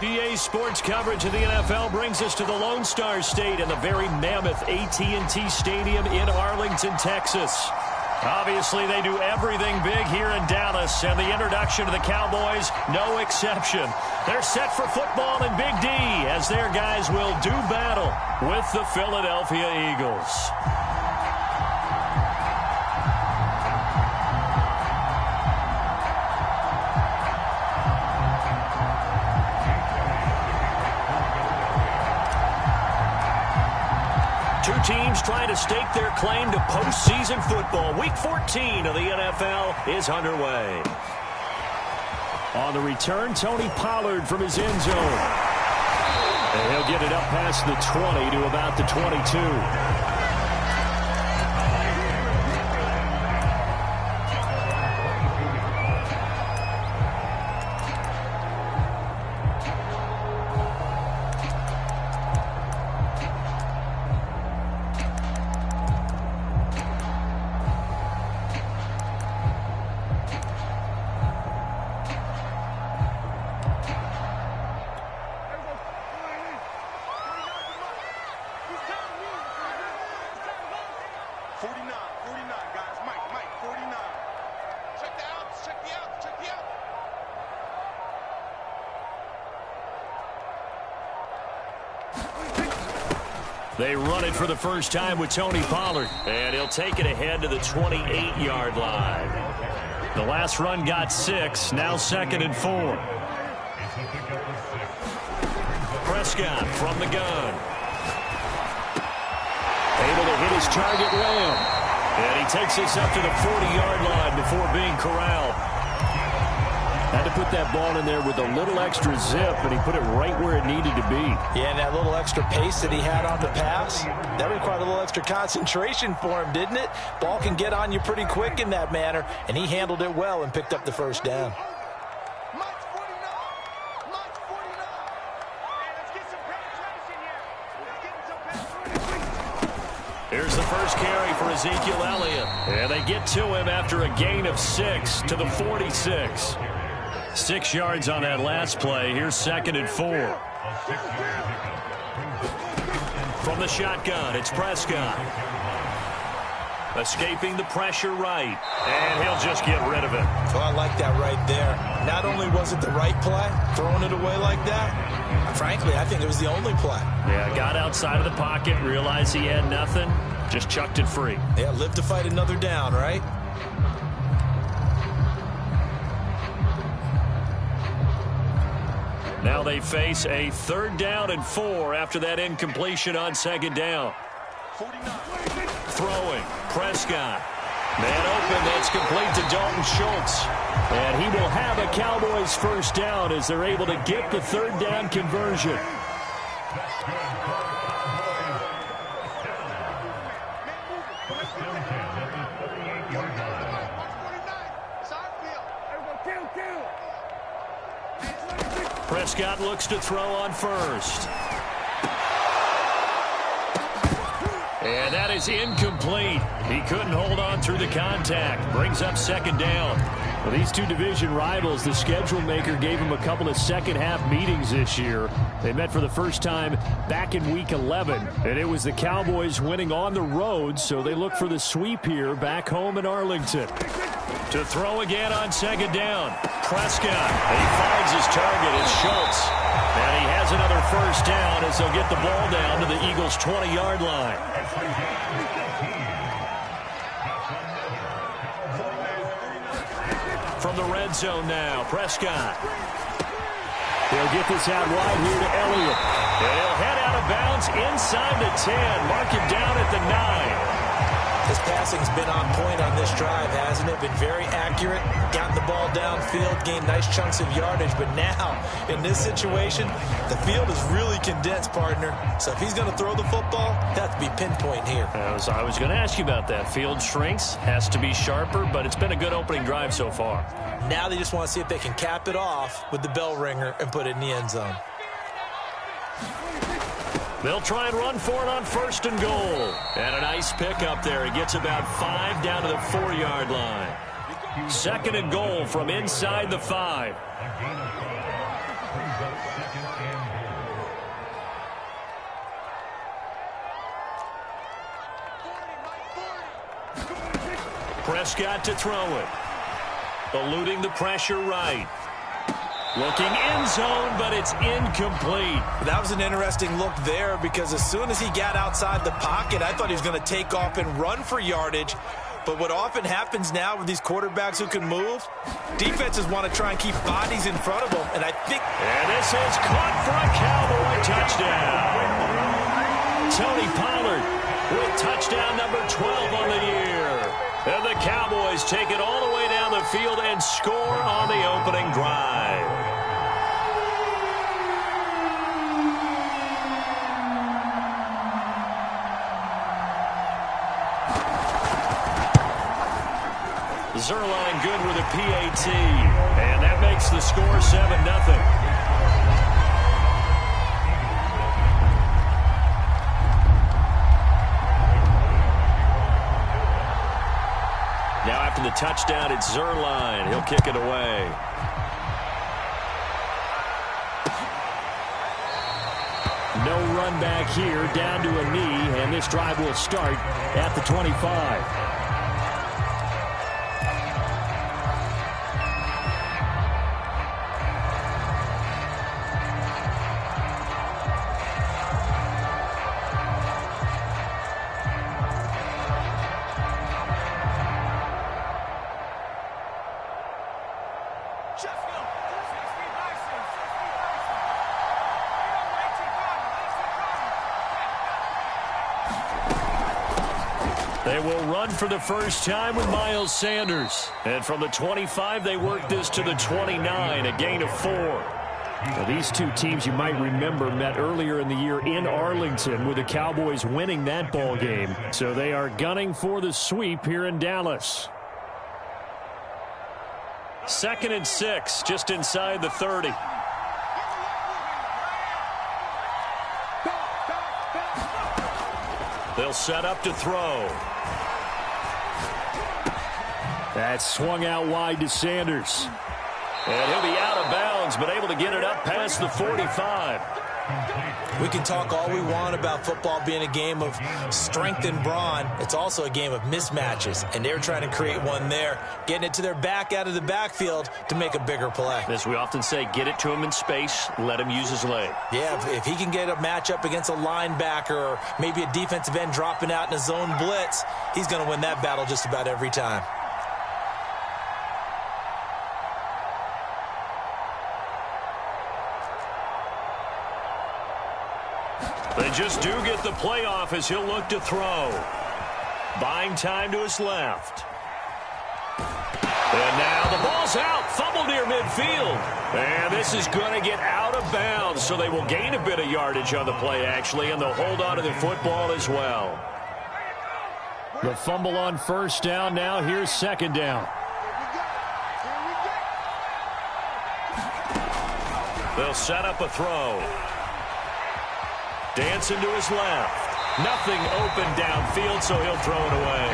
EA Sports coverage of the NFL brings us to the Lone Star State and the very mammoth AT&T Stadium in Arlington, Texas. Obviously, they do everything big here in Dallas, and the introduction to the Cowboys, no exception. They're set for football in Big D as their guys will do battle with the Philadelphia Eagles. Two teams trying to stake their claim to postseason football. Week 14 of the NFL is underway. On the return, Tony Pollard from his end zone. And he'll get it up past the 20 to about the 22. They run it for the first time with Tony Pollard, and he'll take it ahead to the 28-yard line. The last run got 6, now 2nd and 4. Prescott from the gun. Able to hit his target Lamb. And he takes this up to the 40-yard line before being corralled. Had to put that ball in there with a little extra zip, and he put it right where it needed to be. Yeah, and that little extra pace that he had on the pass, that required a little extra concentration for him, didn't it? Ball can get on you pretty quick in that manner, and he handled it well and picked up the first down. Here's the first carry for Ezekiel Elliott. And they get to him after a gain of 6 to the 46. 6 yards on that last play. Here's 2nd and 4. From the shotgun, it's Prescott. Escaping the pressure right. And he'll just get rid of it. Oh, I like that right there. Not only was it the right play, throwing it away like that, frankly, I think it was the only play. Yeah, got outside of the pocket, realized he had nothing, just chucked it free. Yeah, live to fight another down, right? Now they face a 3rd down and 4 after that incompletion on 2nd down. Throwing, Prescott. Man open, that's complete to Dalton Schultz. And he will have a Cowboys first down as they're able to get the 3rd down conversion. Prescott looks to throw on first. And that is incomplete. He couldn't hold on through the contact. Brings up 2nd down. Well, these two division rivals, the schedule maker gave them a couple of second-half meetings this year. They met for the first time back in Week 11, and it was the Cowboys winning on the road, so they look for the sweep here back home in Arlington. To throw again on 2nd down. Prescott. He finds his target. It's Schultz. And he has another first down as they'll get the ball down to the Eagles' 20-yard line. From the red zone now, Prescott. They'll get this out wide here to Elliott. And he'll head out of bounds inside the 10. Mark him down at the 9. His passing's been on point on this drive, hasn't it? Been very accurate, gotten the ball downfield, gained nice chunks of yardage. But now, in this situation, the field is really condensed, partner. So if he's going to throw the football, that to be pinpoint here. I was going to ask you about that. Field shrinks, has to be sharper, but it's been a good opening drive so far. Now they just want to see if they can cap it off with the bell ringer and put it in the end zone. They'll try and run for it on 1st and goal. And a nice pick up there. He gets about 5 down to the 4-yard line. 2nd and goal from inside the 5. Prescott to throw it. Eluding the pressure right. Looking end zone, but it's incomplete. That was an interesting look there because as soon as he got outside the pocket, I thought he was going to take off and run for yardage. But what often happens now with these quarterbacks who can move, defenses want to try and keep bodies in front of them. And I think... And this is caught for a Cowboy touchdown. Tony Pollard with touchdown number 12 on the year. And the Cowboys take it all the way down the field and score on the opening drive. Zerline good with a PAT. And that makes the score 7-0. Now after the touchdown, it's Zerline. He'll kick it away. No run back here, down to a knee, and this drive will start at the 25. They will run for the first time with Miles Sanders. And from the 25, they work this to the 29, a gain of 4. Well, these two teams, you might remember, met earlier in the year in Arlington with the Cowboys winning that ball game. So they are gunning for the sweep here in Dallas. 2nd and 6, just inside the 30. They'll set up to throw. That's swung out wide to Sanders. And he'll be out of bounds, but able to get it up past the 45. We can talk all we want about football being a game of strength and brawn. It's also a game of mismatches, and they're trying to create one there, getting it to their back out of the backfield to make a bigger play. As we often say, get it to him in space, let him use his leg. Yeah, if he can get a matchup against a linebacker or maybe a defensive end dropping out in a zone blitz, he's going to win that battle just about every time. They just do get the playoff as he'll look to throw. Buying time to his left. And now the ball's out. Fumble near midfield. And this is going to get out of bounds, so they will gain a bit of yardage on the play, actually, and they'll hold on to the football as well. The fumble on first down. Now here's second down. They'll set up a throw. Dancing to his left. Nothing open downfield, so he'll throw it away.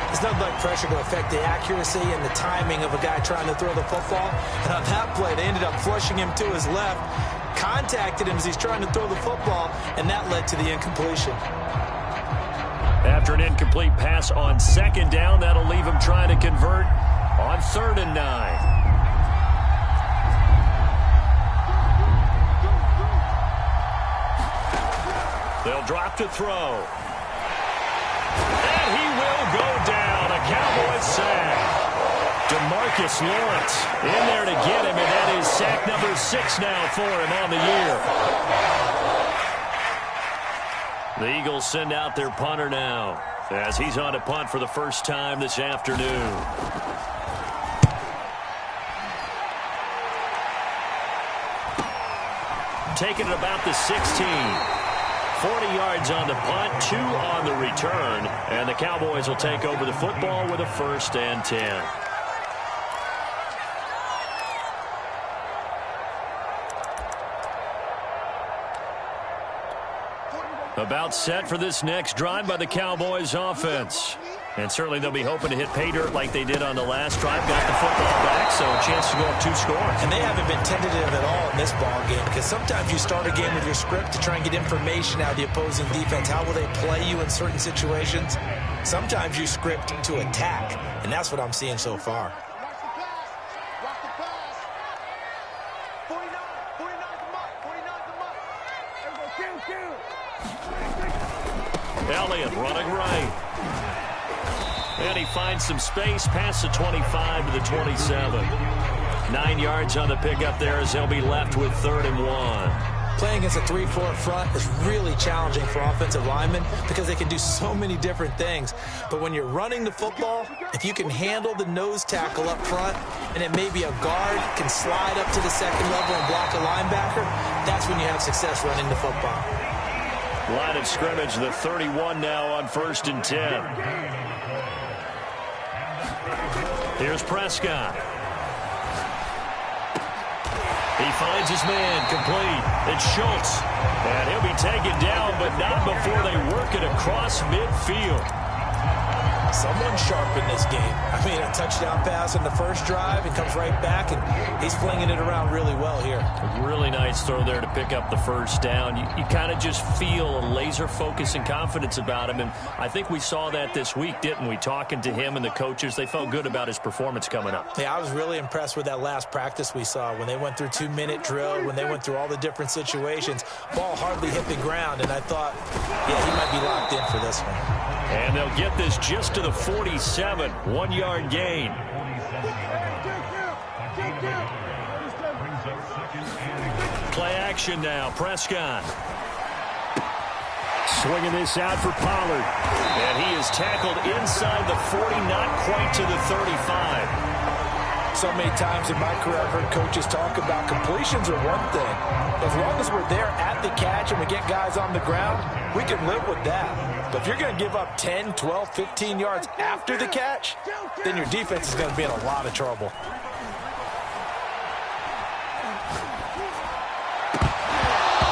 There's nothing like pressure to affect the accuracy and the timing of a guy trying to throw the football. And on that play, they ended up flushing him to his left, contacted him as he's trying to throw the football, and that led to the incompletion. After an incomplete pass on second down, that'll leave him trying to convert on 3rd and 9. They'll drop to throw. And he will go down. A Cowboys sack. DeMarcus Lawrence in there to get him, and that is sack number 6 now for him on the year. The Eagles send out their punter now as he's on to punt for the first time this afternoon. Taking it about the 16. 40 yards on the punt, 2 on the return, and the Cowboys will take over the football with a 1st and 10. About set for this next drive by the Cowboys offense. And certainly they'll be hoping to hit pay dirt like they did on the last drive. Got the football back, so a chance to go up 2 scores. And they haven't been tentative at all in this ball game, because sometimes you start a game with your script to try and get information out of the opposing defense. How will they play you in certain situations? Sometimes you script to attack, and that's what I'm seeing so far. Elliott running right. And he finds some space past the 25 to the 27. 9 yards on the pickup there as they'll be left with 3rd and 1. Playing against a 3-4 front is really challenging for offensive linemen because they can do so many different things. But when you're running the football, if you can handle the nose tackle up front, and it may be a guard can slide up to the second level and block a linebacker, that's when you have success running the football. Line of scrimmage, the 31 now on 1st and 10. Here's Prescott. He finds his man, complete. It's Schultz. And he'll be taken down, but not before they work it across midfield. Someone sharp in this game. I mean, a touchdown pass in the first drive and comes right back, and he's flinging it around really well here. A really nice throw there to pick up the first down. You kind of just feel a laser focus and confidence about him, and I think we saw that this week, didn't we? Talking to him and the coaches, they felt good about his performance coming up. Yeah, I was really impressed with that last practice we saw when they went through 2-minute drill, when they went through all the different situations. Ball hardly hit the ground, and I thought, yeah, he might be locked in for this one. And they'll get this just to the 47, 1-yard gain. Play action now, Prescott. Swinging this out for Pollard. And he is tackled inside the 40, not quite to the 35. So many times in my career, I've heard coaches talk about completions are one thing. As long as we're there at the catch and we get guys on the ground, we can live with that. But if you're going to give up 10, 12, 15 yards after the catch, then your defense is going to be in a lot of trouble.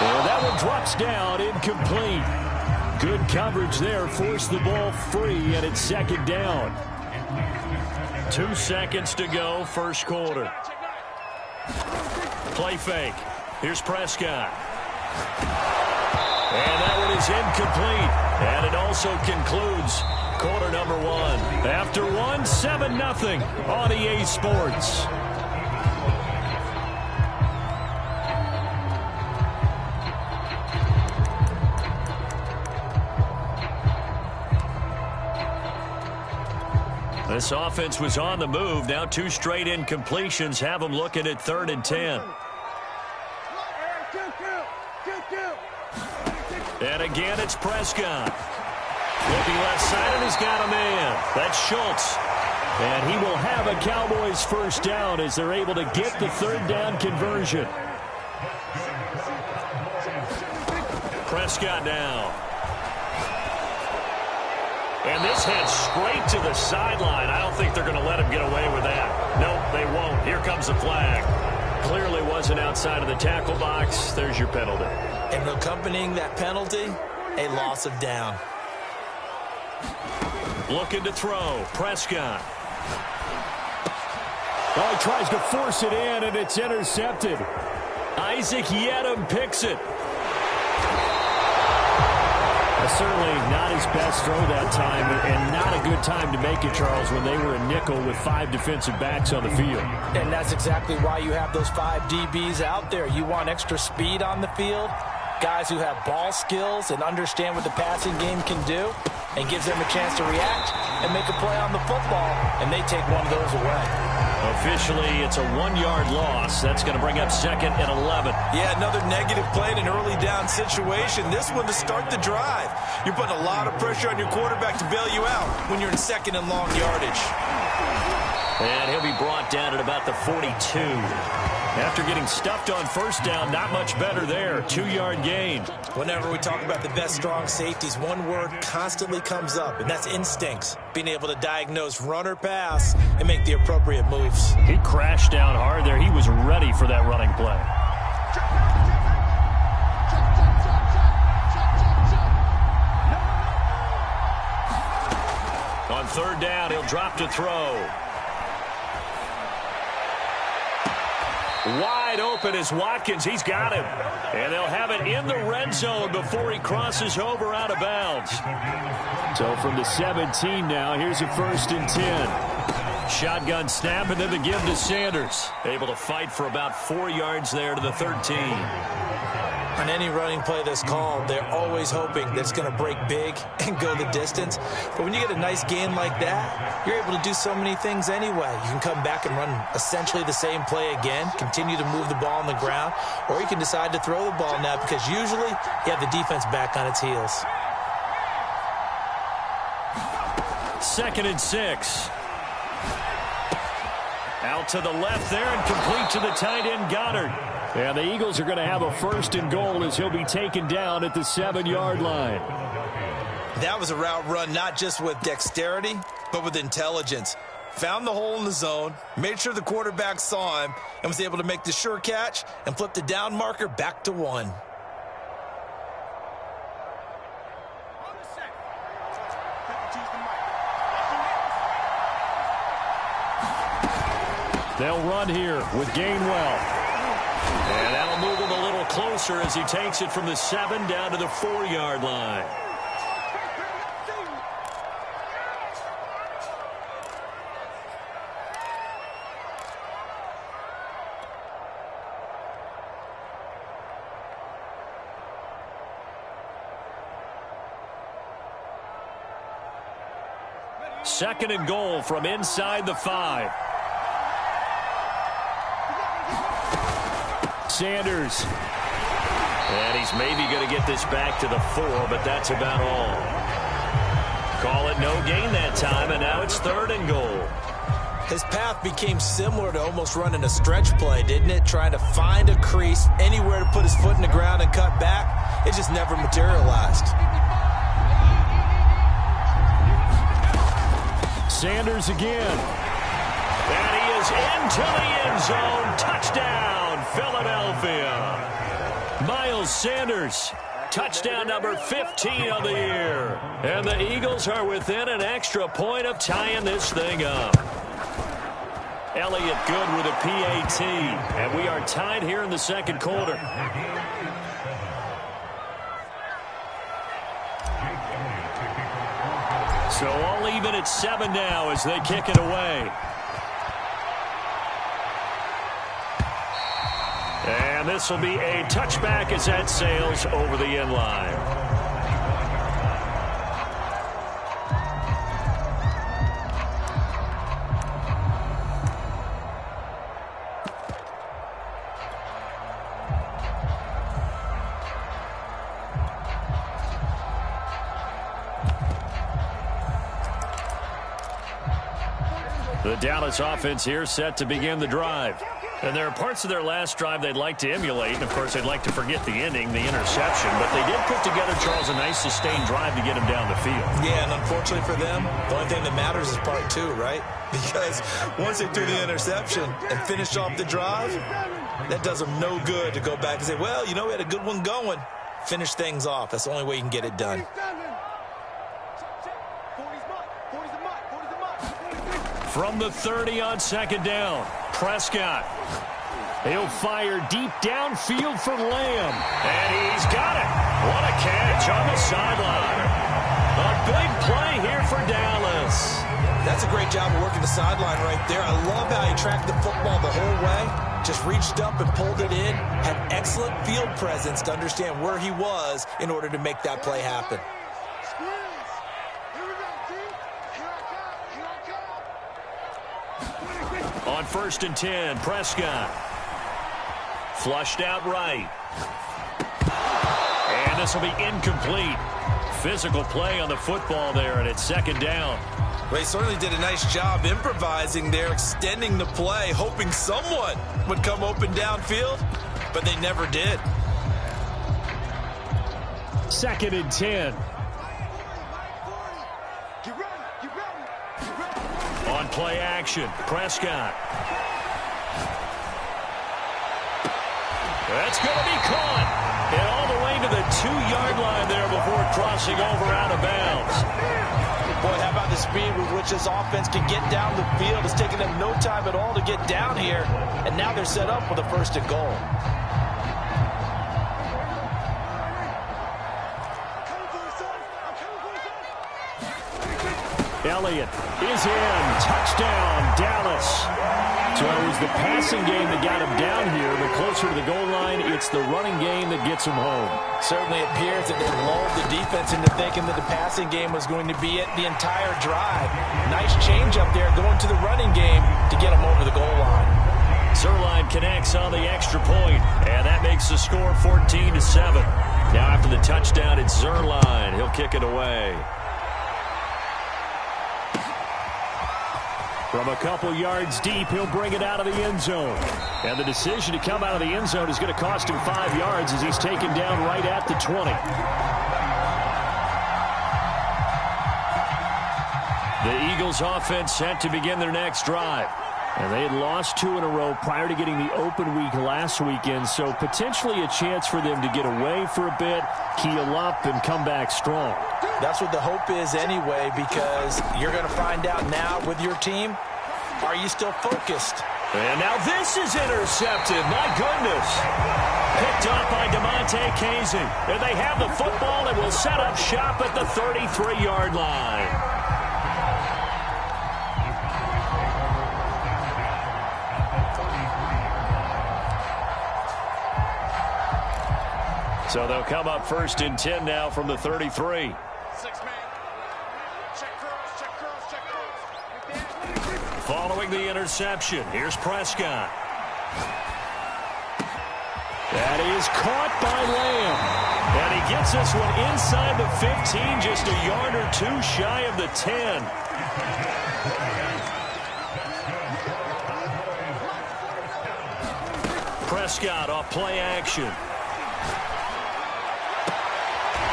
And that one drops down, incomplete. Good coverage there, forced the ball free, and it's 2nd down. 2 seconds to go, first quarter. Play fake. Here's Prescott. And that one is incomplete. And it also concludes quarter number 1. After 1, 7-0 on EA Sports. This offense was on the move. Now 2 straight incompletions have them looking at 3rd and 10. And again, it's Prescott. Looking left side, and he's got a man. That's Schultz. And he will have a Cowboys first down as they're able to get the 3rd down conversion. Prescott now. And this heads straight to the sideline. I don't think they're going to let him get away with that. Nope, they won't. Here comes the flag. Clearly wasn't outside of the tackle box. There's your penalty. And accompanying that penalty, a loss of down. Looking to throw. Prescott. Oh, he tries to force it in, and it's intercepted. Isaac Yedem picks it. Certainly not his best throw that time, and not a good time to make it, Charles, when they were a nickel with 5 defensive backs on the field. And that's exactly why you have those 5 DBs out there. You want extra speed on the field, guys who have ball skills and understand what the passing game can do, and gives them a chance to react and make a play on the football, and they take one of those away. Officially, it's a 1-yard loss. That's going to bring up 2nd and 11. Yeah, another negative play in an early down situation. This one to start the drive. You're putting a lot of pressure on your quarterback to bail you out when you're in 2nd and long yardage. And he'll be brought down at about the 42. After getting stuffed on first down, not much better there. 2-yard gain. Whenever we talk about the best strong safeties, one word constantly comes up, and that's instincts. Being able to diagnose run or pass and make the appropriate moves. He crashed down hard there. He was ready for that running play. On third down, he'll drop to throw. Wide open is Watkins. He's got him. And they'll have it in the red zone before he crosses over out of bounds. So from the 17 now, here's a 1st and 10. Shotgun snap and then the give to Sanders. Able to fight for about 4 yards there to the 13. On any running play that's called, they're always hoping that it's going to break big and go the distance. But when you get a nice gain like that, you're able to do so many things anyway. You can come back and run essentially the same play again, continue to move the ball on the ground, or you can decide to throw the ball now because usually you have the defense back on its heels. 2nd and 6. Out to the left there and complete to the tight end Goddard. And the Eagles are going to have a 1st and goal as he'll be taken down at the 7-yard line. That was a route run not just with dexterity, but with intelligence. Found the hole in the zone, made sure the quarterback saw him, and was able to make the sure catch and flip the down marker back to 1. They'll run here with Gainwell. And that'll move him a little closer as he takes it from the 7 down to the 4-yard line. Second and goal from inside the 5. Sanders. And he's maybe going to get this back to the 4, but that's about all. Call it no gain that time, and now it's 3rd and goal. His path became similar to almost running a stretch play, didn't it? Trying to find a crease, anywhere to put his foot in the ground and cut back. It just never materialized. Sanders again. And he is into the end zone. Touchdown, Philadelphia. Miles Sanders, touchdown number 15 of the year. And the Eagles are within an extra point of tying this thing up. Elliott good with a PAT. And we are tied here in the second quarter. So all even at 7 now as they kick it away. And this will be a touchback as that sails over the end line. The Dallas offense here set to begin the drive. And there are parts of their last drive they'd like to emulate. And, of course, they'd like to forget the ending, the interception. But they did put together, Charles, a nice sustained drive to get him down the field. Yeah, and unfortunately for them, the only thing that matters is part 2, right? Because once they threw the interception and finished off the drive, that does them no good to go back and say, well, you know, we had a good one going. Finish things off. That's the only way you can get it done. From the 30 on second down, Prescott. He'll fire deep downfield for Lamb. And he's got it. What a catch on the sideline. A big play here for Dallas. That's a great job of working the sideline right there. I love how he tracked the football the whole way. Just reached up and pulled it in. Had excellent field presence to understand where he was in order to make that play happen. On 1st and 10, Prescott. Flushed out right. And this will be incomplete. Physical play on the football there, and it's second down. Well, he certainly did a nice job improvising there, extending the play, hoping someone would come open downfield, but they never did. 2nd and 10. On play action, Prescott. That's going to be caught. And all the way to the 2-yard line there before crossing over out of bounds. Boy, how about the speed with which this offense can get down the field? It's taken them no time at all to get down here, and now they're set up with a first and goal. Elliott is in. Touchdown, Dallas. So it was the passing game that got him down here, but closer to the goal line, it's the running game that gets him home. Certainly appears that they lulled the defense into thinking that the passing game was going to be it the entire drive. Nice change up there going to the running game to get him over the goal line. Zerline connects on the extra point, and that makes the score 14-7. Now after the touchdown, it's Zerline. He'll kick it away. From a couple yards deep, he'll bring it out of the end zone. And the decision to come out of the end zone is going to cost him 5 yards as he's taken down right at the 20. The Eagles offense set to begin their next drive. And they had lost 2 in a row prior to getting the open week last weekend, so potentially a chance for them to get away for a bit, keel up, and come back strong. That's what the hope is anyway, because you're going to find out now with your team, are you still focused? And now this is intercepted. My goodness. Picked up by DeMonte Casey. And they have the football and will set up shop at the 33-yard line. So they'll come up first and 10 now from the 33. Following the interception, here's Prescott. That is caught by Lamb. And he gets this one inside the 15, just a yard or 2 shy of the 10. Prescott off play action.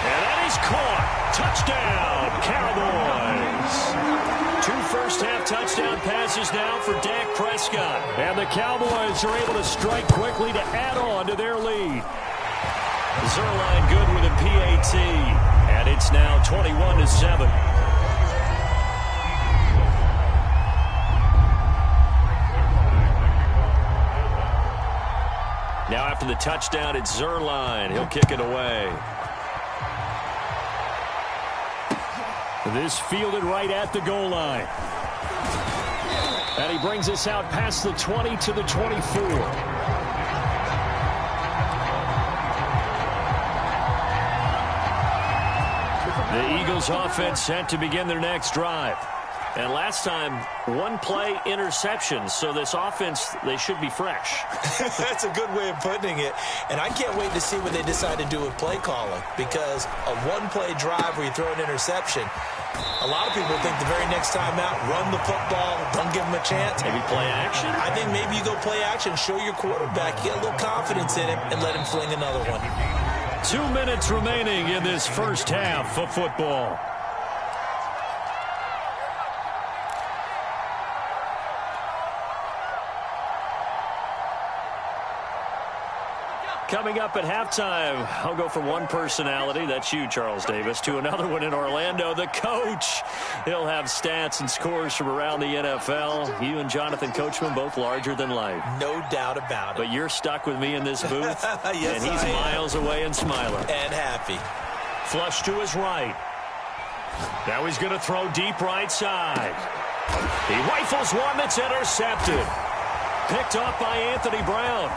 And that is caught. Touchdown, Cowboys. 2 first-half touchdown passes now for Dak Prescott. And the Cowboys are able to strike quickly to add on to their lead. Zerline good with a PAT. And it's now 21-7. Now after the touchdown, it's Zerline. He'll kick it away. This fielded right at the goal line. And he brings us out past the 20 to the 24. The Eagles offense set to begin their next drive. And last time, 1-play interception. So this offense, they should be fresh. That's a good way of putting it. And I can't wait to see what they decide to do with play calling. Because a 1-play drive where you throw an interception, a lot of people think the very next time out, run the football, don't give them a chance. Maybe play action? I think maybe you go play action, show your quarterback, get a little confidence in him, and let him fling another one. 2 minutes remaining in this first half of football. Coming up at halftime, I'll go from one personality, that's you, Charles Davis, to another one in Orlando, the coach. He'll have stats and scores from around the NFL. You and Jonathan Coachman, both larger than life. No doubt about it. But you're stuck with me in this booth, yes, and he's miles away and smiling. And happy. Flush to his right. Now he's going to throw deep right side. He rifles one that's intercepted. Picked up by Anthony Brown.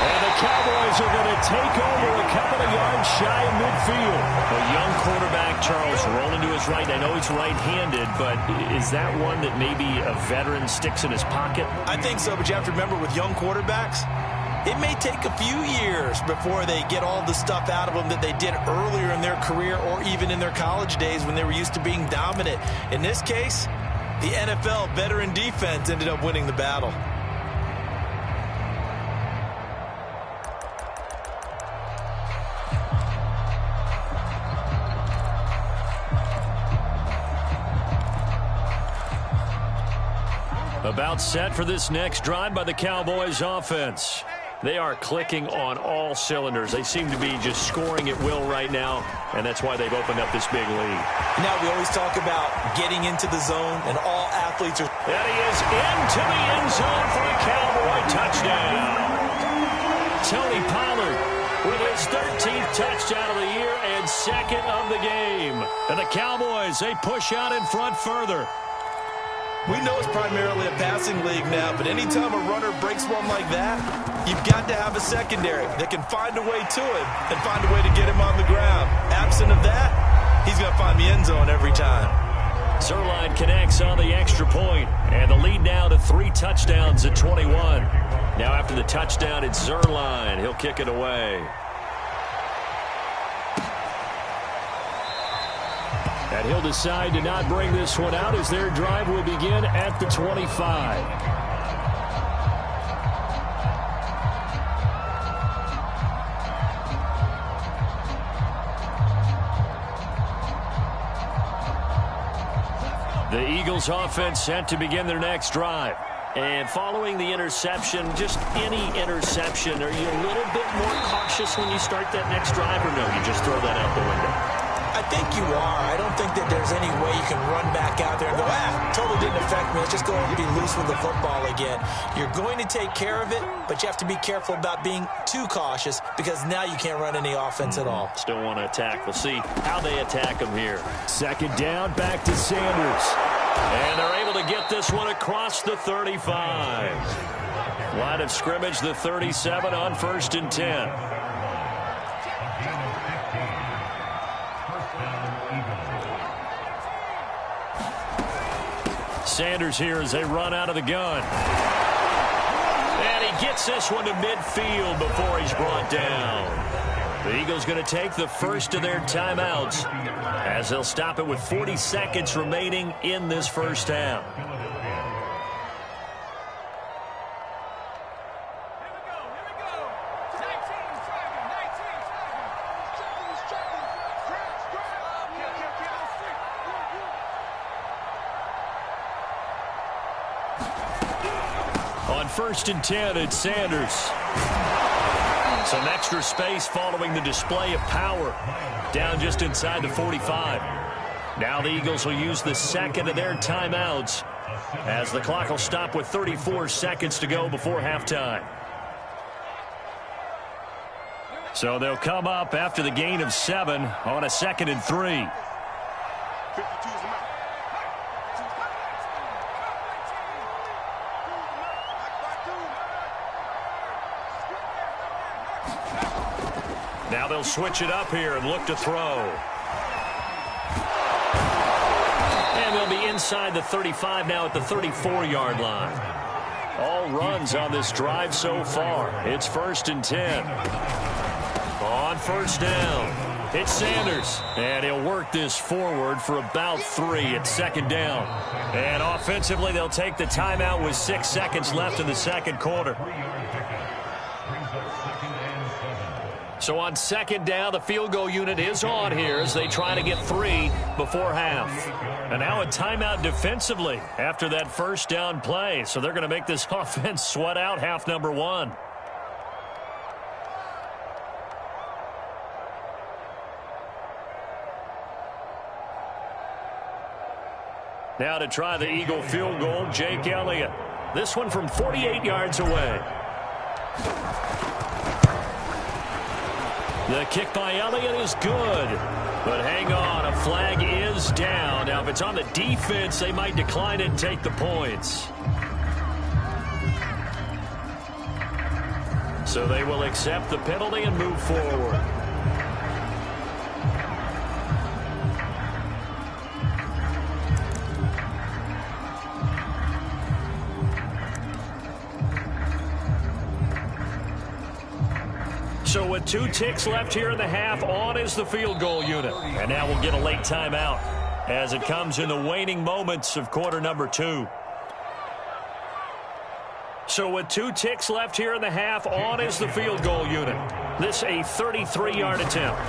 And the Cowboys are going to take over a couple of yards shy of midfield. A young quarterback, Charles, rolling to his right. I know he's right-handed, but is that one that maybe a veteran sticks in his pocket? I think so, but you have to remember with young quarterbacks, it may take a few years before they get all the stuff out of them that they did earlier in their career or even in their college days when they were used to being dominant. In this case, the NFL veteran defense ended up winning the battle. About set for this next drive by the Cowboys offense. They are clicking on all cylinders. They seem to be just scoring at will right now, and that's why they've opened up this big lead. Now we always talk about getting into the zone, and all athletes are... And he is into the end zone for a Cowboy touchdown. Tony Pollard with his 13th touchdown of the year and second of the game. And the Cowboys, they push out in front further. We know it's primarily a passing league now, but anytime a runner breaks one like that, you've got to have a secondary that can find a way to him and find a way to get him on the ground. Absent of that, he's going to find the end zone every time. Zerline connects on the extra point, and the lead now to 3 touchdowns at 21. Now after the touchdown, it's Zerline. He'll kick it away. And he'll decide to not bring this one out as their drive will begin at the 25. The Eagles offense set to begin their next drive. And following the interception, just any interception, are you a little bit more cautious when you start that next drive, or no, you just throw that out the window? I think you are. I don't think that there's any way you can run back out there and go, totally didn't affect me. Let's just go and be loose with the football again. You're going to take care of it, but you have to be careful about being too cautious because now you can't run any offense at all. Still want to attack. We'll see how they attack them here. Second down, back to Sanders. And they're able to get this one across the 35. Line of scrimmage, the 37 on 1st and 10. Sanders here as they run out of the gun. And he gets this one to midfield before he's brought down. The Eagles going to take the first of their timeouts as they'll stop it with 40 seconds remaining in this first half. On 1st and 10, it's Sanders. Some extra space following the display of power. Down just inside the 45. Now the Eagles will use the second of their timeouts as the clock will stop with 34 seconds to go before halftime. So they'll come up after the gain of 7 on a 2nd and 3. Now they'll switch it up here and look to throw. And they'll be inside the 35 now at the 34-yard line. All runs on this drive so far. It's 1st and 10. On 1st down, it's Sanders. And he'll work this forward for about 3 at 2nd down. And offensively, they'll take the timeout with 6 seconds left in the second quarter. So on 2nd down, the field goal unit is on here as they try to get 3 before half. And now a timeout defensively after that 1st down play. So they're going to make this offense sweat out half number 1. Now to try the Eagle field goal, Jake Elliott. This one from 48 yards away. The kick by Elliott is good. But hang on, a flag is down. Now, if it's on the defense, they might decline it and take the points. So they will accept the penalty and move forward. So with 2 ticks left here in the half, on is the field goal unit. And now we'll get a late timeout as it comes in the waning moments of quarter number 2. So with 2 ticks left here in the half, on is the field goal unit. This a 33-yard attempt.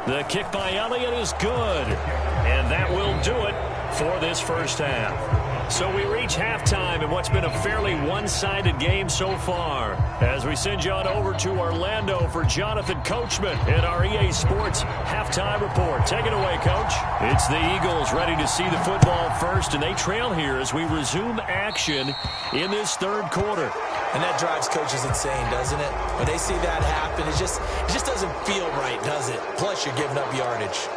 The kick by Elliott is good. And that will do it for this first half. So we reach halftime in what's been a fairly one-sided game so far. As we send you on over to Orlando for Jonathan Coachman in our EA Sports Halftime Report. Take it away, Coach. It's the Eagles ready to see the football first, and they trail here as we resume action in this third quarter. And that drives coaches insane, doesn't it? When they see that happen, it just doesn't feel right, does it? Plus, you're giving up yardage.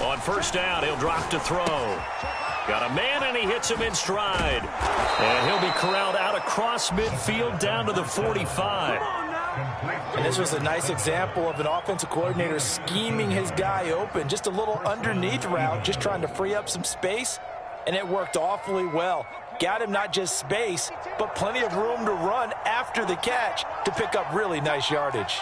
On first down, he'll drop to throw. Got a man, and he hits him in stride. And he'll be corralled out across midfield down to the 45. And this was a nice example of an offensive coordinator scheming his guy open. Just a little underneath route, just trying to free up some space. And it worked awfully well. Got him not just space, but plenty of room to run after the catch to pick up really nice yardage.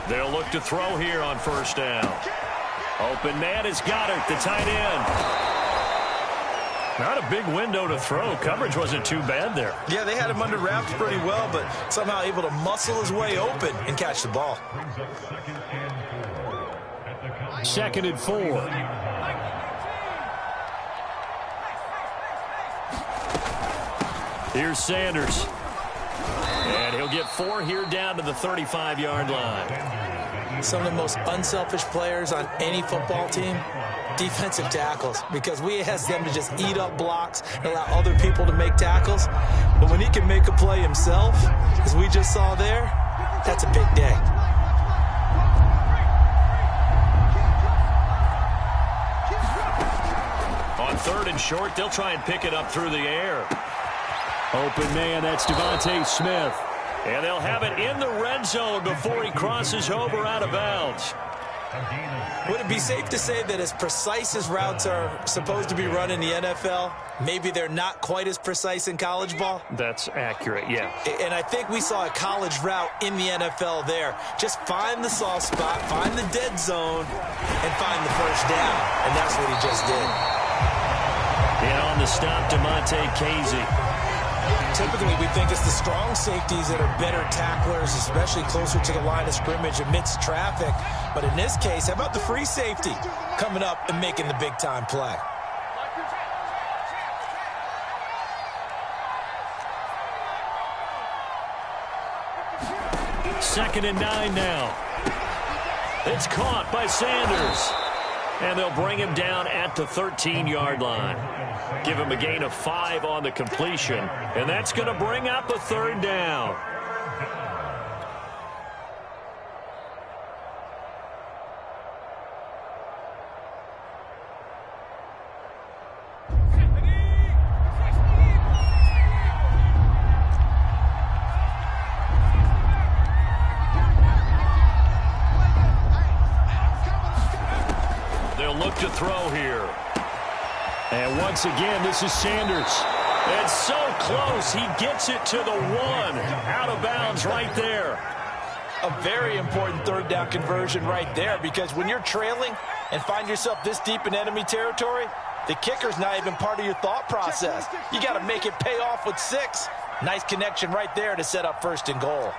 They'll look to throw here on first down. Open man has got it, the tight end. Not a big window to throw. Coverage wasn't too bad there. Yeah, they had him under wraps pretty well, but somehow able to muscle his way open and catch the ball. 2nd and 4. Here's Sanders. And he'll get 4 here down to the 35-yard line. Some of the most unselfish players on any football team, defensive tackles, because we ask them to just eat up blocks and allow other people to make tackles. But when he can make a play himself, as we just saw there, that's a big day. On 3rd and short, they'll try and pick it up through the air. Open man, that's Devontae Smith. And they'll have it in the red zone before he crosses over out of bounds. Would it be safe to say that as precise as routes are supposed to be run in the NFL, maybe they're not quite as precise in college ball? That's accurate, yeah. And I think we saw a college route in the NFL there. Just find the soft spot, find the dead zone, and find the first down. And that's what he just did. And on the stop, DeMonte Casey. Typically, we think it's the strong safeties that are better tacklers, especially closer to the line of scrimmage amidst traffic. But in this case, how about the free safety coming up and making the big-time play? Second and 9 now. It's caught by Sanders. And they'll bring him down at the 13-yard line. Give him a gain of 5 on the completion. And that's going to bring up a 3rd down. They'll look to throw here. And once again, this is Sanders. It's so close. He gets it to the 1. Out of bounds right there. A very important 3rd down conversion right there, because when you're trailing and find yourself this deep in enemy territory, the kicker's not even part of your thought process. You got to make it pay off with 6. Nice connection right there to set up 1st and goal.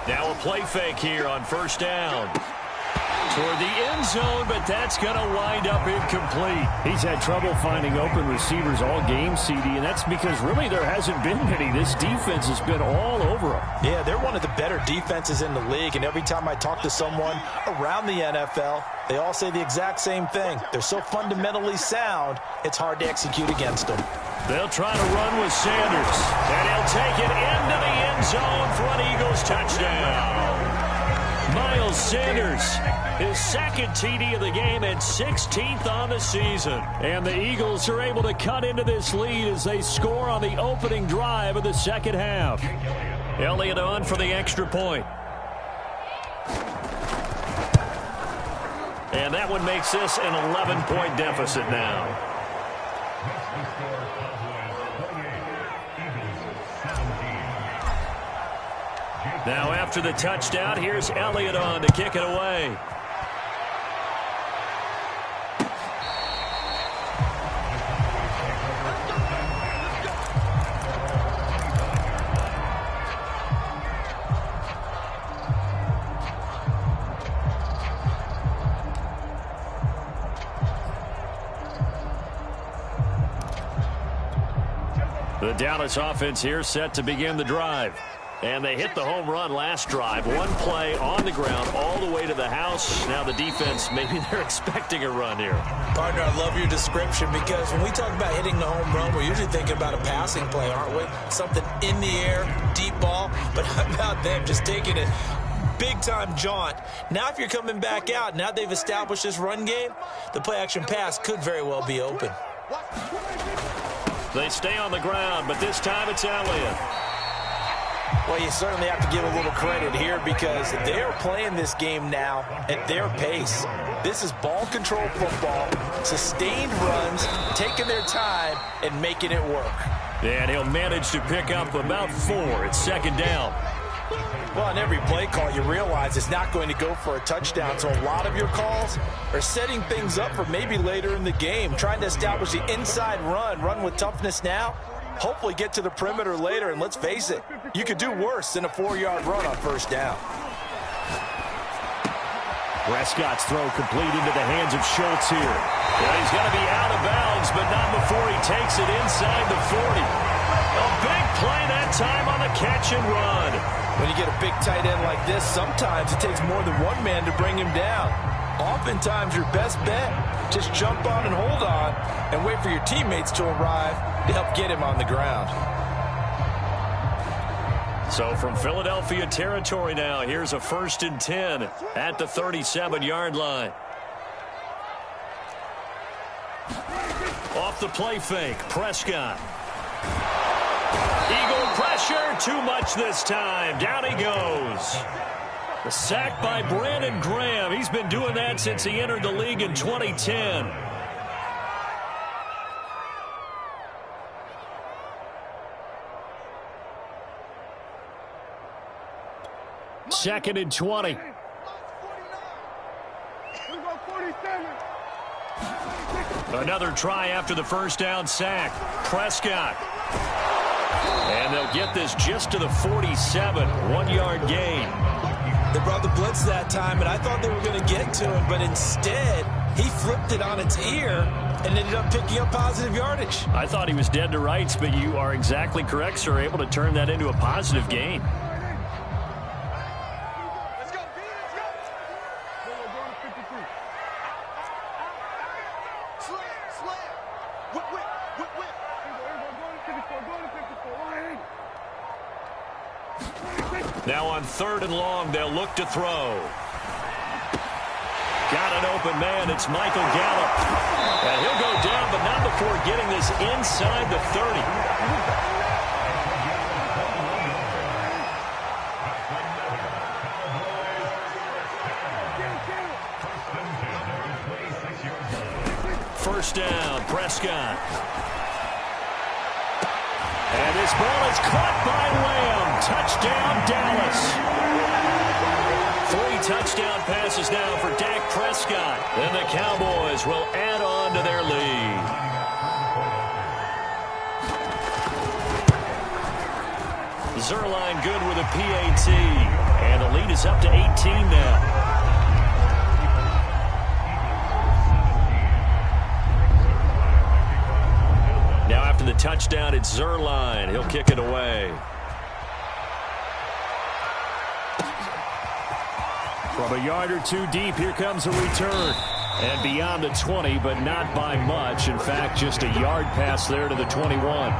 Now a play fake here on first down. Toward the end zone, but that's going to wind up incomplete. He's had trouble finding open receivers all game, CD, and that's because really there hasn't been many. This defense has been all over him. Yeah, they're one of the better defenses in the league, and every time I talk to someone around the NFL, they all say the exact same thing. They're so fundamentally sound, it's hard to execute against them. They'll try to run with Sanders, and he'll take it into the end zone for an Eagles touchdown. Miles Sanders, his 2nd TD of the game and 16th on the season. And the Eagles are able to cut into this lead as they score on the opening drive of the second half. Elliott on for the extra point. And that one makes this an 11-point deficit now. Now after the touchdown, here's Elliott on to kick it away. The Dallas offense here set to begin the drive. And they hit the home run last drive. One play on the ground all the way to the house. Now the defense, maybe they're expecting a run here. Partner, I love your description because when we talk about hitting the home run, we're usually thinking about a passing play, aren't we? Something in the air, deep ball. But how about them just taking it big-time jaunt? Now if you're coming back out, now they've established this run game, the play-action pass could very well be open. They stay on the ground, but this time it's Elliott. Well, you certainly have to give a little credit here because they're playing this game now at their pace. This is ball control football, sustained runs, taking their time, and making it work. And he'll manage to pick up about 4. It's second down. Well, on every play call, you realize it's not going to go for a touchdown, so a lot of your calls are setting things up for maybe later in the game, trying to establish the inside run with toughness now, hopefully get to the perimeter later, and let's face it, you could do worse than a 4-yard run on first down. Prescott's throw complete into the hands of Schultz here. Well, he's going to be out of bounds, but not before he takes it inside the 40. A big play that time on the catch and run. When you get a big tight end like this, sometimes it takes more than one man to bring him down. Oftentimes, your best bet, just jump on and hold on and wait for your teammates to arrive to help get him on the ground. So from Philadelphia territory now, here's a 1st and 10 at the 37-yard line. Off the play fake, Prescott. Eagle pressure, too much this time. Down he goes. The sack by Brandon Graham. He's been doing that since he entered the league in 2010. Second and 20. Another try after the first down sack. Prescott. And they'll get this just to the 47. 1-yard gain. They brought the blitz that time, and I thought they were going to get to him, but instead, he flipped it on its ear and ended up picking up positive yardage. I thought he was dead to rights, but you are exactly correct, sir, able to turn that into a positive gain. Now on 3rd and long, they'll look to throw. Got an open man. It's Michael Gallup. And he'll go down, but not before getting this inside the 30. First down, Prescott. And this ball is caught by Lamb. Touchdown, Dallas. 3 touchdown passes now for Dak Prescott. And the Cowboys will add on to their lead. Zerline good with a PAT. And the lead is up to 18 now. Now after the touchdown, it's Zerline. He'll kick it away. From a yard or 2 deep, here comes a return. And beyond the 20, but not by much. In fact, just a yard pass there to the 21.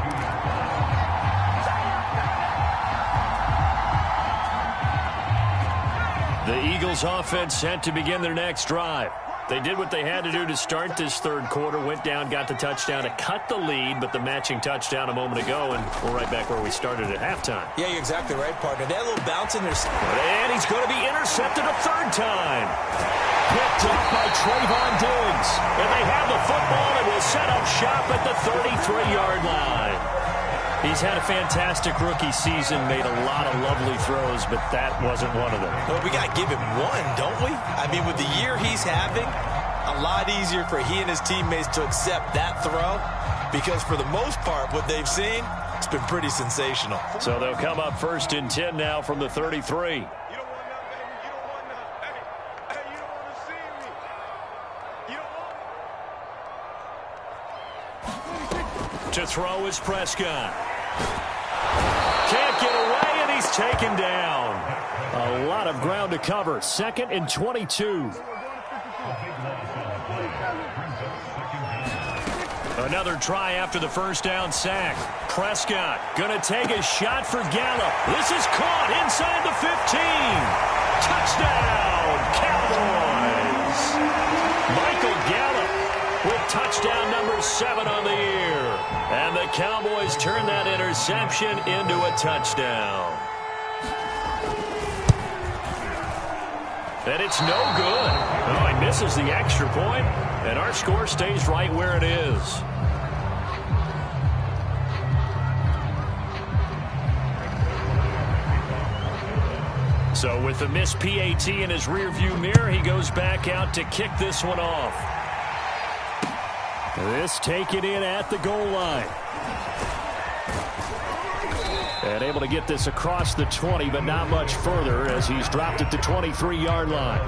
The Eagles offense set to begin their next drive. They did what they had to do to start this third quarter. Went down, got the touchdown to cut the lead, but the matching touchdown a moment ago, and we're right back where we started at halftime. Yeah, you're exactly right, partner. They had a little bounce in their... And he's going to be intercepted a third time. Picked off by Trayvon Diggs. And they have the football and will set up shop at the 33-yard line. He's had a fantastic rookie season, made a lot of lovely throws, but that wasn't one of them. Well, we got to give him one, don't we? I mean, with the year he's having, a lot easier for he and his teammates to accept that throw because for the most part, what they've seen, it's been pretty sensational. So they'll come up 1st and 10 now from the 33. To throw is Prescott. Can't get away, and he's taken down. A lot of ground to cover. 2nd and 22. Another try after the first down sack. Prescott going to take a shot for Gallup. This is caught inside the 15. Touchdown, Cowboys. Michael Gallup with touchdown number 7 on the year. And the Cowboys turn that interception into a touchdown. And it's no good. Oh, he misses the extra point, and our score stays right where it is. So with the missed PAT in his rearview mirror, he goes back out to kick this one off. This taken in at the goal line. And able to get this across the 20, but not much further as he's dropped at the 23-yard line.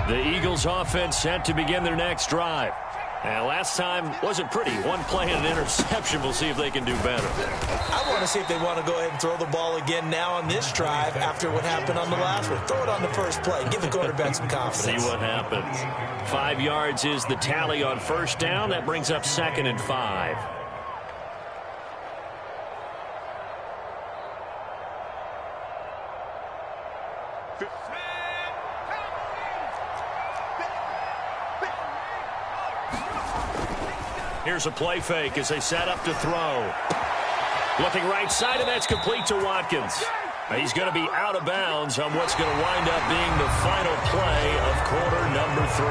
The Eagles offense set to begin their next drive. And last time wasn't pretty. One play and an interception. We'll see if they can do better. I want to see if they want to go ahead and throw the ball again now on this drive after what happened on the last one. Throw it on the first play. Give the quarterback some confidence. See what happens. 5 yards is the tally on first down. That brings up 2nd and 5. Here's a play fake as they set up to throw. Looking right side, and that's complete to Watkins. He's going to be out of bounds on what's going to wind up being the final play of quarter number 3.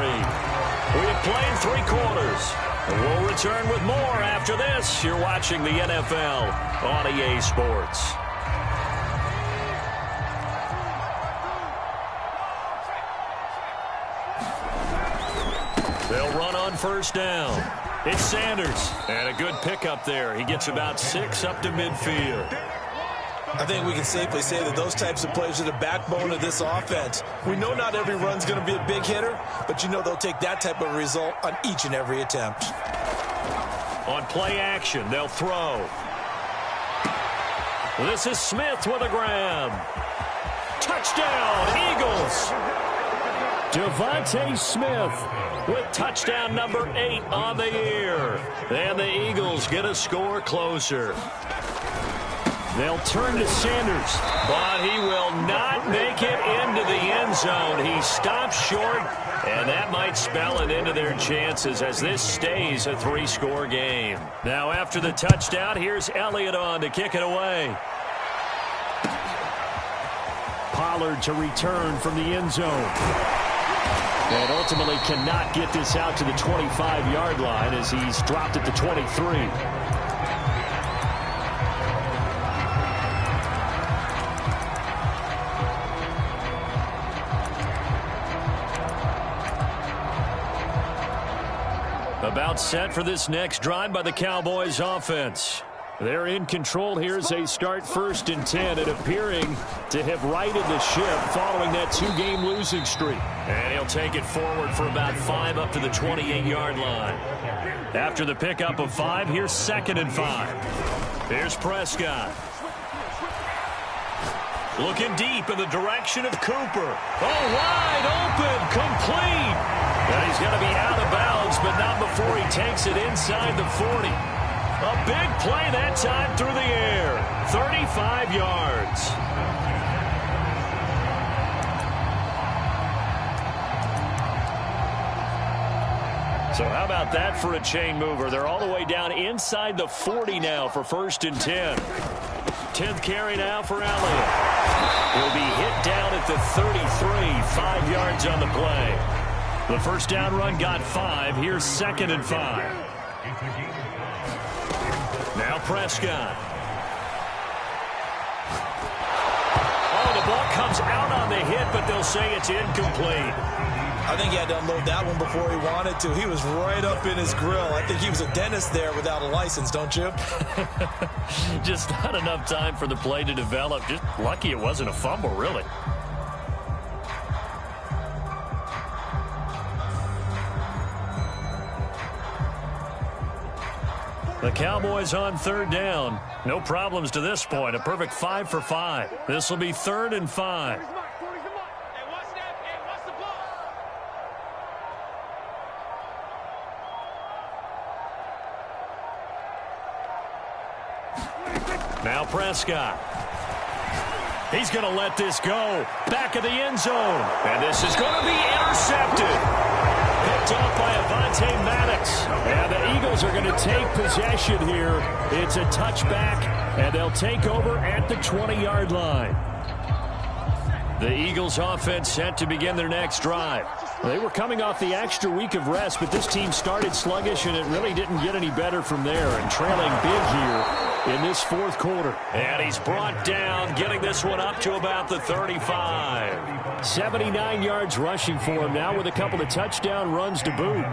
We have played 3 quarters. And we'll return with more after this. You're watching the NFL on EA Sports. They'll run on first down. It's Sanders, and a good pickup there. He gets about 6 up to midfield. I think we can safely say that those types of plays are the backbone of this offense. We know not every run's going to be a big hitter, but you know they'll take that type of result on each and every attempt. On play action, they'll throw. This is Smith with a grab. Touchdown, Eagles! Devontae Smith with touchdown number 8 on the year. And the Eagles get a score closer. They'll turn to Sanders, but he will not make it into the end zone. He stops short, and that might spell it into their chances as this stays a 3-score game. Now after the touchdown, here's Elliott on to kick it away. Pollard to return from the end zone. And ultimately cannot get this out to the 25-yard line as he's dropped at the 23. About set for this next drive by the Cowboys offense. They're in control here as they start 1st and 10 and appearing to have righted the ship following that 2-game losing streak. And he'll take it forward for about 5 up to the 28-yard line. After the pickup of 5, here's 2nd and 5. Here's Prescott. Looking deep in the direction of Cooper. Oh, wide open, complete. And he's going to be out of bounds, but not before he takes it inside the 40. A big play that time through the air. 35 yards. So how about that for a chain mover? They're all the way down inside the 40 now for 1st and 10. 10th carry now for Elliott. He'll be hit down at the 33, 5 yards on the play. The first down run got 5. Here's 2nd and 5. Now Prescott. Oh, the ball comes out on the hit, but they'll say it's incomplete. I think he had to unload that one before he wanted to. He was right up in his grill. I think he was a dentist there without a license, don't you? Just not enough time for the play to develop. Just lucky it wasn't a fumble, really. The Cowboys on 3rd down. No problems to this point. A perfect 5 for 5. This will be 3rd and 5. Now Prescott. He's going to let this go. Back of the end zone. And this is going to be intercepted. Picked off by Avonte Maddox. And the Eagles are going to take possession here. It's a touchback, and they'll take over at the 20-yard line. The Eagles offense set to begin their next drive. They were coming off the extra week of rest, but this team started sluggish, and it really didn't get any better from there. And trailing big here in this 4th quarter. And he's brought down, getting this one up to about the 35. 79 yards rushing for him now with a couple of touchdown runs to boot.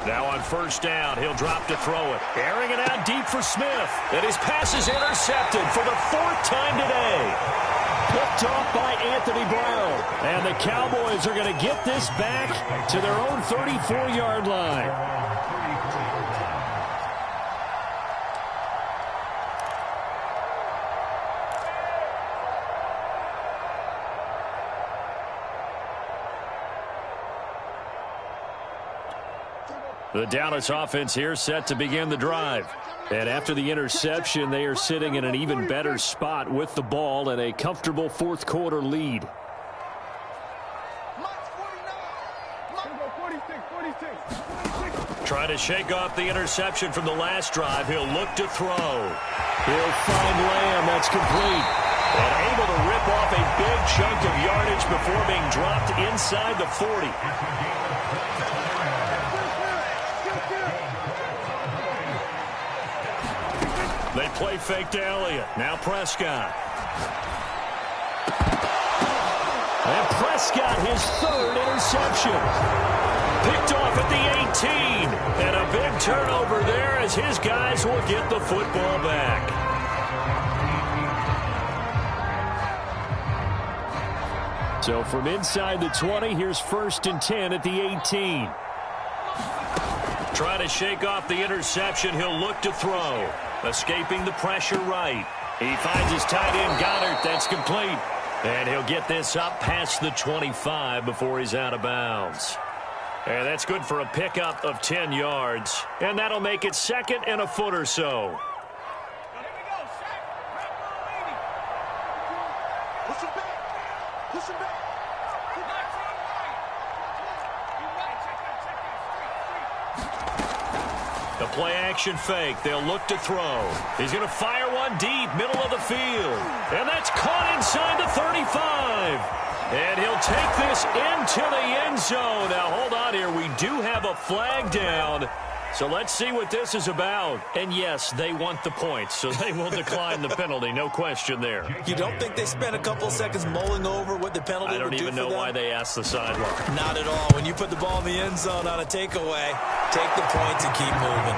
Now on 1st down, he'll drop to throw it. Airing it out deep for Smith. And his pass is intercepted for the 4th time today. Picked off by Anthony Brown. And the Cowboys are going to get this back to their own 34-yard line. The Dallas offense here set to begin the drive. And after the interception, they are sitting in an even better spot with the ball and a comfortable 4th quarter lead. Trying to shake off the interception from the last drive. He'll look to throw. He'll find Lamb. That's complete. And able to rip off a big chunk of yardage before being dropped inside the 40. They play fake to Elliott. Now Prescott. And Prescott, his 3rd interception. Picked off at the 18. And a big turnover there as his guys will get the football back. So from inside the 20, here's 1st and 10 at the 18. Trying to shake off the interception. He'll look to throw. Escaping the pressure right. He finds his tight end Goddard. That's complete. And he'll get this up past the 25 before he's out of bounds. And that's good for a pickup of 10 yards. And that'll make it 2nd and a foot or so. The play action fake. They'll look to throw. He's going to fire one deep, middle of the field. And that's caught inside the 35. And he'll take this into the end zone. Now, hold on here. We do have a flag down. So let's see what this is about. And, yes, they want the points, so they will decline the penalty. No question there. You don't think they spent a couple seconds mulling over what the penalty would do for them? I don't even know why they asked the sideline. Not at all. When you put the ball in the end zone on a takeaway, take the points and keep moving.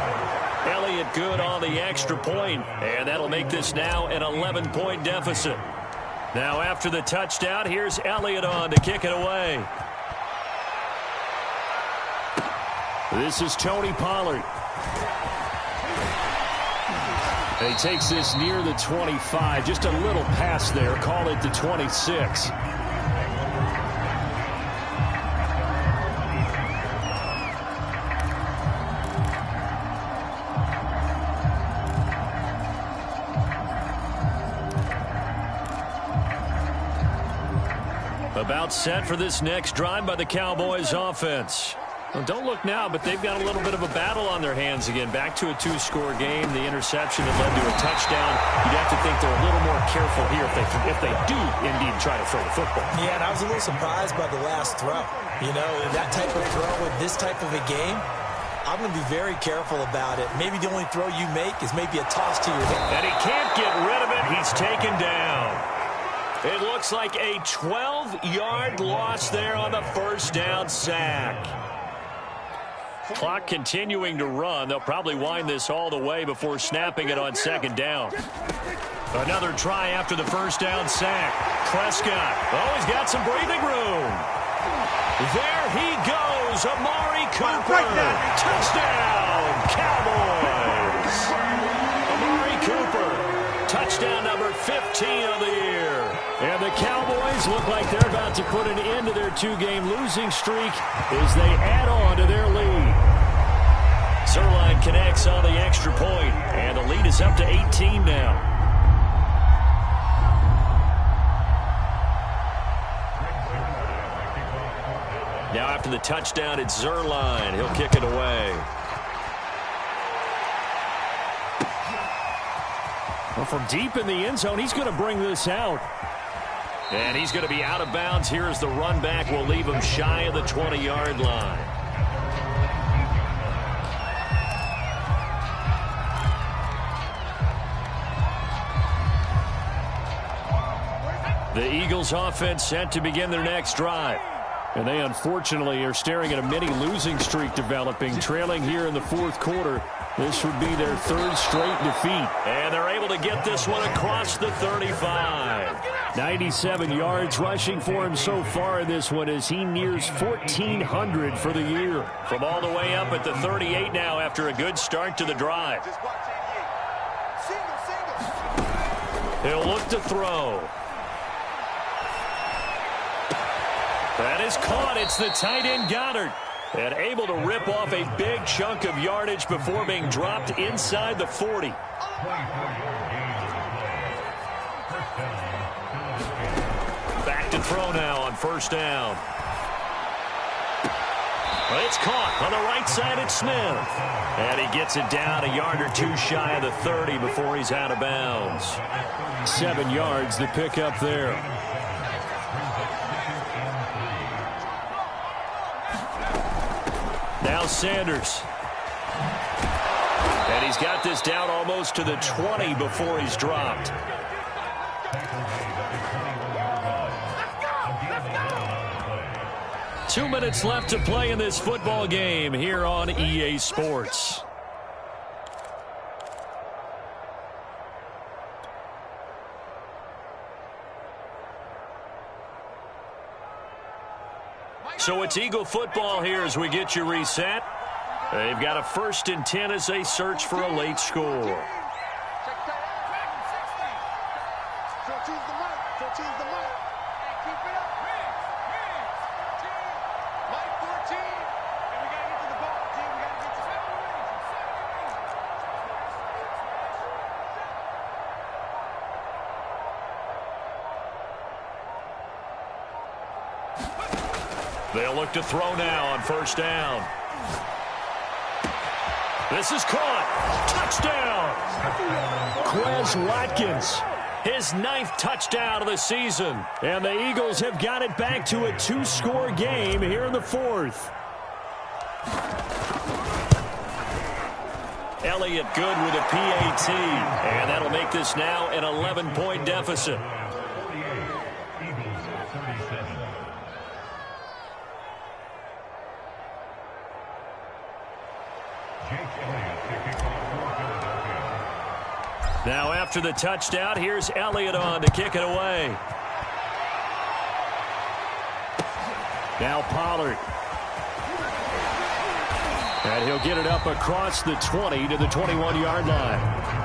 Elliott good on the extra point, and that'll make this now an 11-point deficit. Now after the touchdown, here's Elliott on to kick it away. This is Tony Pollard. And he takes this near the 25. Just a little pass there. Call it the 26. About set for this next drive by the Cowboys offense. Well, don't look now, but they've got a little bit of a battle on their hands again. Back to a two-score game. The interception that led to a touchdown. You'd have to think they're a little more careful here if they do indeed try to throw the football. Yeah, and I was a little surprised by the last throw. You know, that type of throw with this type of a game, I'm going to be very careful about it. Maybe the only throw you make is maybe a toss to your head. And he can't get rid of it. He's taken down. It looks like a 12-yard loss there on the first down sack. Clock continuing to run. They'll probably wind this all the way before snapping it on second down. Another try after the first down sack. Prescott. Oh, he's got some breathing room. There he goes. Amari Cooper. Touchdown, Cowboys. Amari Cooper. Touchdown number 15 of the year. And the Cowboys look like they're about to put an end to their two-game losing streak as they add on to their lead. Zerline connects on the extra point, and the lead is up to 18 now. Now after the touchdown, it's Zerline. He'll kick it away. Well, from deep in the end zone, he's going to bring this out. And he's going to be out of bounds here as the run back will leave him shy of the 20-yard line. The Eagles offense set to begin their next drive. And they unfortunately are staring at a mini losing streak developing, trailing here in the fourth quarter. This would be their third straight defeat. And they're able to get this one across the 35. 97 yards rushing for him so far in this one as he nears 1,400 for the year. From all the way up at the 38 now after a good start to the drive. He'll look to throw. That is caught. It's the tight end Goddard. And able to rip off a big chunk of yardage before being dropped inside the 40. Back to throw now on first down. Well, it's caught on the right side at Smith. And he gets it down a yard or two shy of the 30 before he's out of bounds. 7 yards the pickup there. Now Sanders. And he's got this down almost to the 20 before he's dropped. Two minutes left to play in this football game here on EA Sports. So it's Eagle football here as we get you reset. They've got a 1st and 10 as they search for a late score. They'll look to throw now on first down. This is caught. Touchdown. Quez Watkins, his 9th touchdown of the season. And the Eagles have got it back to a 2-score game here in the 4th. Elliott good with a PAT. And that'll make this now an 11-point deficit. Now after the touchdown, here's Elliott on to kick it away. Now Pollard. And he'll get it up across the 20 to the 21-yard line.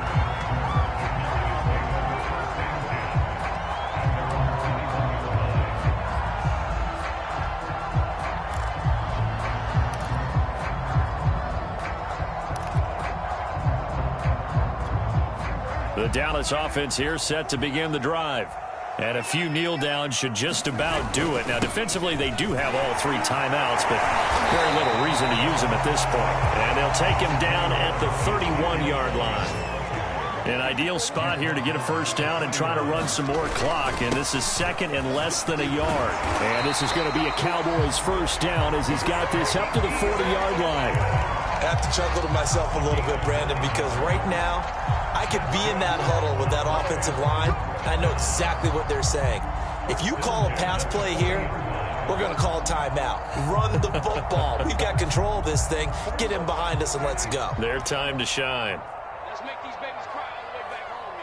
The Dallas offense here set to begin the drive. And a few kneel downs should just about do it. Now, defensively, they do have all 3 timeouts, but very little reason to use them at this point. And they'll take him down at the 31-yard line. An ideal spot here to get a first down and try to run some more clock. And this is second and less than a yard. And this is going to be a Cowboys first down as he's got this up to the 40-yard line. I have to chuckle to myself a little bit, Brandon, because right now I could be in that huddle with that offensive line. I know exactly what they're saying. If you call a pass play here, we're going to call timeout. Run the football. We've got control of this thing. Get him behind us and let's go. Their time to shine. Let's make these babies cry all the way back home,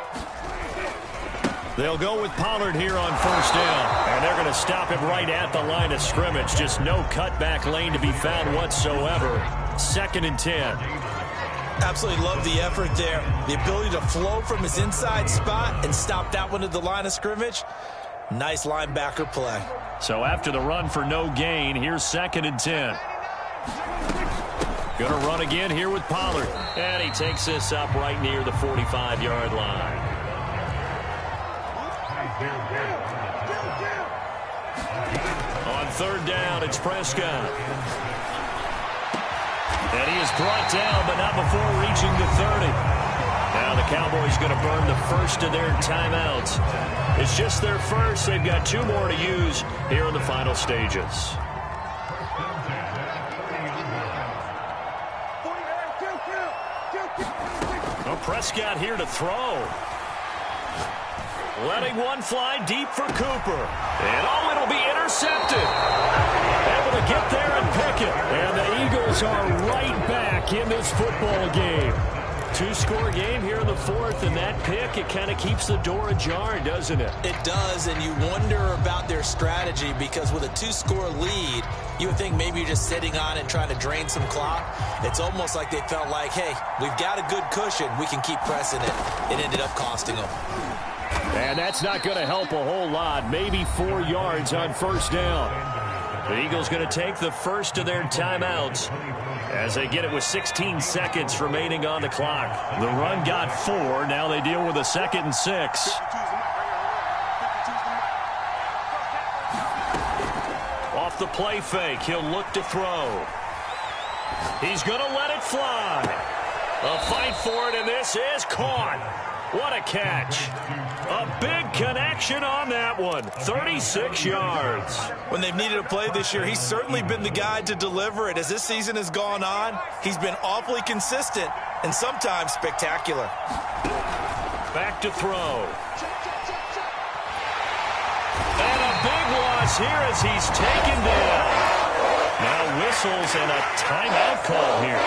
yo. They'll go with Pollard here on first down. And they're going to stop him right at the line of scrimmage. Just no cutback lane to be found whatsoever. 2nd and 10. Absolutely love the effort there. The ability to flow from his inside spot and stop that one at the line of scrimmage. Nice linebacker play. So after the run for no gain, here's 2nd and 10. Going to run again here with Pollard. And he takes this up right near the 45-yard line. On 3rd down, it's Prescott. And he is brought down, but not before reaching the 30. Now the Cowboys going to burn the first of their timeouts. It's just their first. They've got 2 more to use here in the final stages. Well, Prescott here to throw. Letting one fly deep for Cooper. And oh, it'll be intercepted. Able to get there and pick it. And the Eagles are right back in this football game. 2-score game here in the 4th, and that pick, it kind of keeps the door ajar, doesn't it? It does, and you wonder about their strategy because with a 2-score lead, you would think maybe you're just sitting on it trying to drain some clock. It's almost like they felt like, hey, we've got a good cushion. We can keep pressing it. It ended up costing them. And that's not going to help a whole lot. Maybe 4 yards on first down. The Eagles going to take the first of their timeouts as they get it with 16 seconds remaining on the clock. The run got 4. Now they deal with a 2nd and 6. Off the play fake, he'll look to throw. He's going to let it fly. A fight for it, and this is caught. What a catch. A big connection on that one. 36 yards. When they've needed a play this year, he's certainly been the guy to deliver it. As this season has gone on, he's been awfully consistent and sometimes spectacular. Back to throw. And a big loss here as he's taken down. Now whistles and a timeout call here.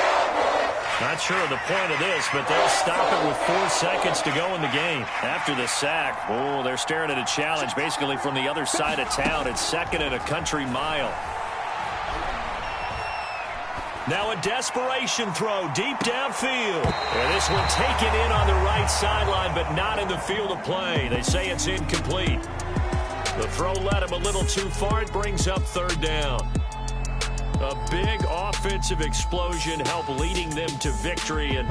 Not sure of the point of this, but they'll stop it with 4 seconds to go in the game. After the sack, oh, they're staring at a challenge basically from the other side of town. It's 2nd and a country mile. Now a desperation throw deep downfield. And this one taken in on the right sideline, but not in the field of play. They say it's incomplete. The throw led him a little too far. It brings up 3rd down. A big offensive explosion helped leading them to victory. And